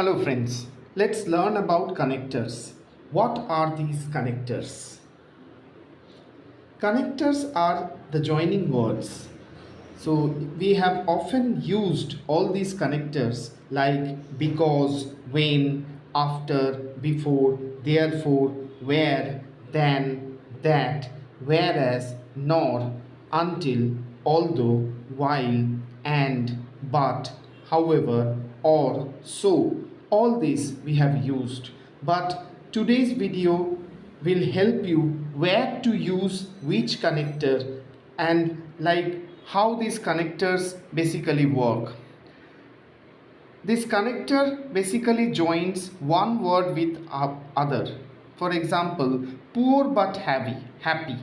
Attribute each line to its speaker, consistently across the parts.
Speaker 1: Hello friends, let's learn about connectors. What are these connectors? Connectors are the joining words. So we have often used all these connectors like because, when, after, before, therefore, where, then, that, whereas, nor, until, although, while, and, but, however, or, so. All these we have used. But today's video will help you where to use which connector and like how these connectors basically work. This connector basically joins one word with other. For example, poor but happy.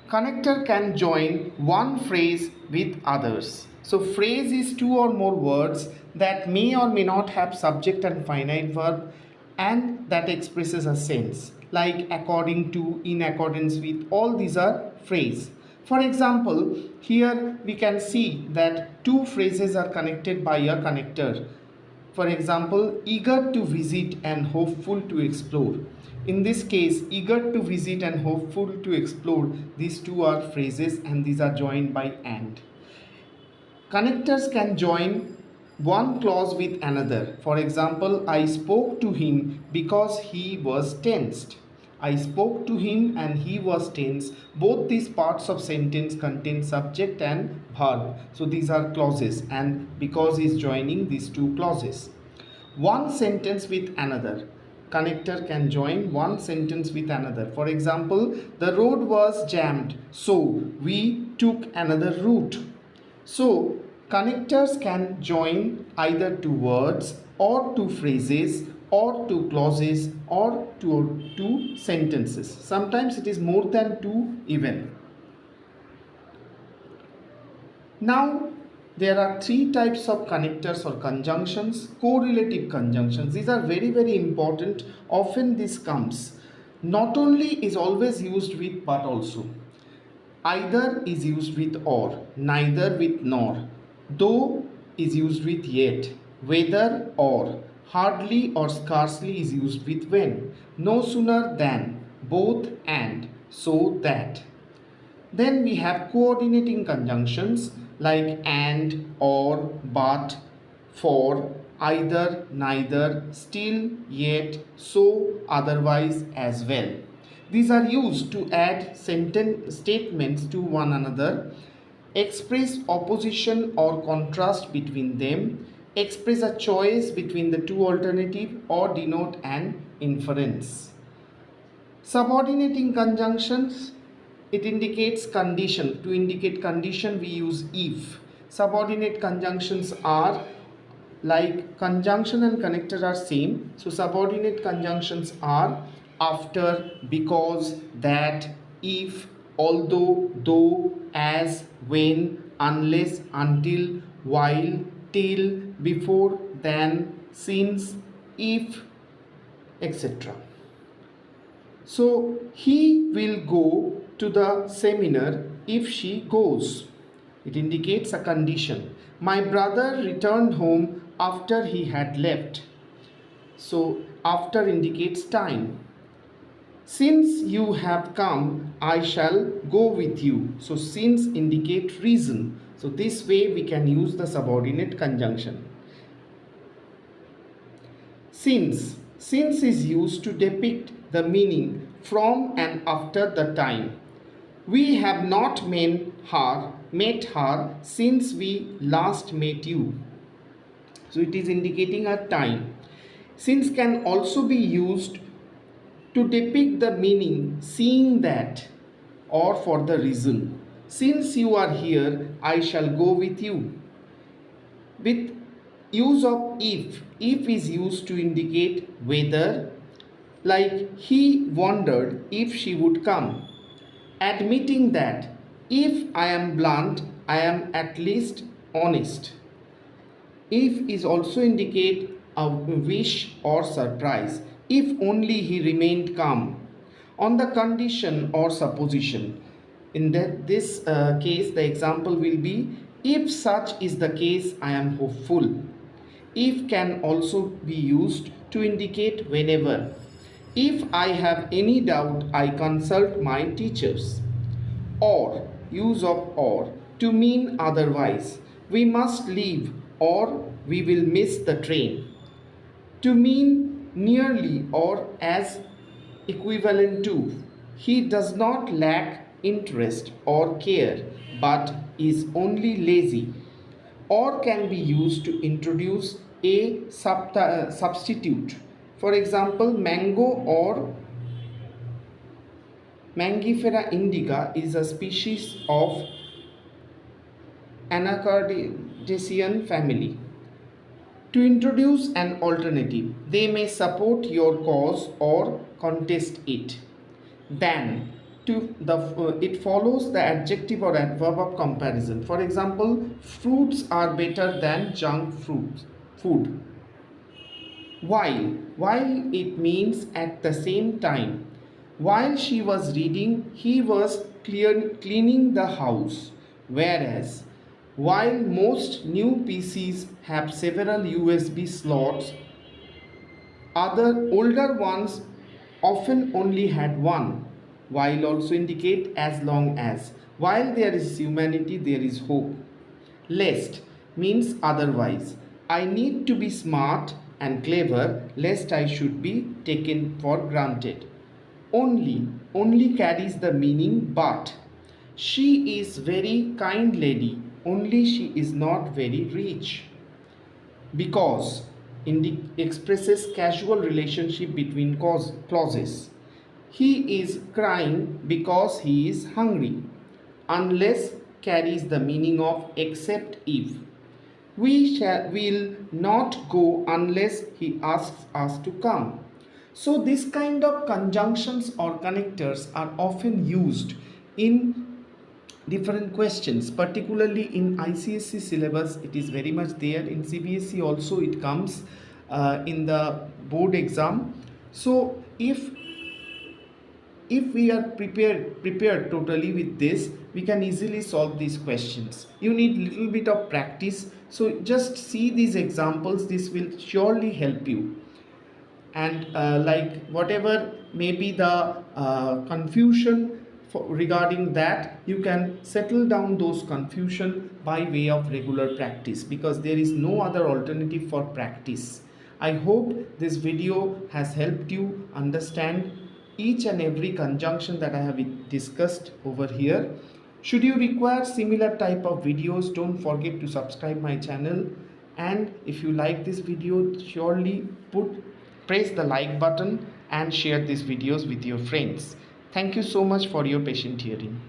Speaker 1: Connector can join one phrase with others. So phrase is two or more words that may or may not have subject and finite verb and that expresses a sense, like according to, in accordance with. All these are phrase. For example, here we can see that two phrases are connected by a connector. For example, eager to visit and hopeful to explore. In this case, eager to visit and hopeful to explore, these two are phrases and these are joined by and. Connectors can join one clause with another. For example, I spoke to him because he was tensed. I spoke to him and he was tense. Both these parts of sentence contain subject and verb. So these are clauses, and because is joining these two clauses. One sentence with another. Connector can join one sentence with another. For example, the road was jammed, so we took another route. So, connectors can join either two words or two phrases or two clauses or two sentences. Sometimes it is more than two even. Now, there are three types of connectors or conjunctions. Correlative conjunctions. These are very important. Often this comes. Not only is always used with but also. Either is used with or, neither with nor, though is used with yet, whether or, hardly or scarcely is used with when, no sooner than, both and, so that. Then we have coordinating conjunctions like and, or, but, for, either, neither, still, yet, so, otherwise, as well. These are used to add sentence statements to one another, express opposition or contrast between them, express a choice between the two alternatives, or denote an inference. Subordinating conjunctions, it indicates condition. To indicate condition we use if. Subordinate conjunctions are like conjunction and connector are same. So subordinate conjunctions are after, because, that, if, although, though, as, when, unless, until, while, till, before, than, since, if, etc. So he will go to the seminar if she goes. It indicates a condition. My brother returned home after he had left. So after indicates time. Since you have come, I shall go with you. So since indicate reason. So this way we can use the subordinate conjunction. Since is used to depict the meaning from and after the time. We have not met her since we last met you. So it is indicating a time. Since can also be used to depict the meaning seeing that or for the reason. Since you are here, I shall go with you. With use of if is used to indicate whether, like he wondered if she would come. Admitting that if I am blunt, I am at least honest. If is also indicate a wish or surprise. If only he remained calm. On the condition or supposition. In this case, the example will be, if such is the case, I am hopeful. If can also be used to indicate whenever. If I have any doubt, I consult my teachers. Or, use of or to mean otherwise. We must leave or we will miss the train. To mean nearly or as equivalent to. He does not lack interest or care but is only lazy. Or can be used to introduce a substitute. For example, mango or Mangifera indica is a species of Anacardiaceae family. To introduce an alternative, they may support your cause or contest it. Then, it follows the adjective or adverb of comparison. For example, fruits are better than junk food. While it means at the same time. While she was reading, he was cleaning the house. Whereas, while most new PCs have several USB slots, other older ones often only had one. While also indicate as long as. While there is humanity, there is hope. Lest means otherwise. I need to be smart and clever lest I should be taken for granted. Only carries the meaning but. She is very kind lady, only she is not very rich. Because expresses casual relationship between clauses. He is crying because he is hungry. Unless carries the meaning of except if. Will not go unless he asks us to come. So this kind of conjunctions or connectors are often used in different questions, particularly in ICSE syllabus. It is very much there. In CBSE also it comes in the board exam. So if we are prepared totally with this, we can easily solve these questions. You need little bit of practice, so just see these examples. This will surely help you. And like whatever may be the confusion regarding that, you can settle down those confusion by way of regular practice, because there is no other alternative for practice. I hope this video has helped you understand each and every conjunction that I have discussed over here. Should you require similar type of videos, don't forget to subscribe my channel. And if you like this video, surely press the like button and share these videos with your friends. Thank you so much for your patient hearing.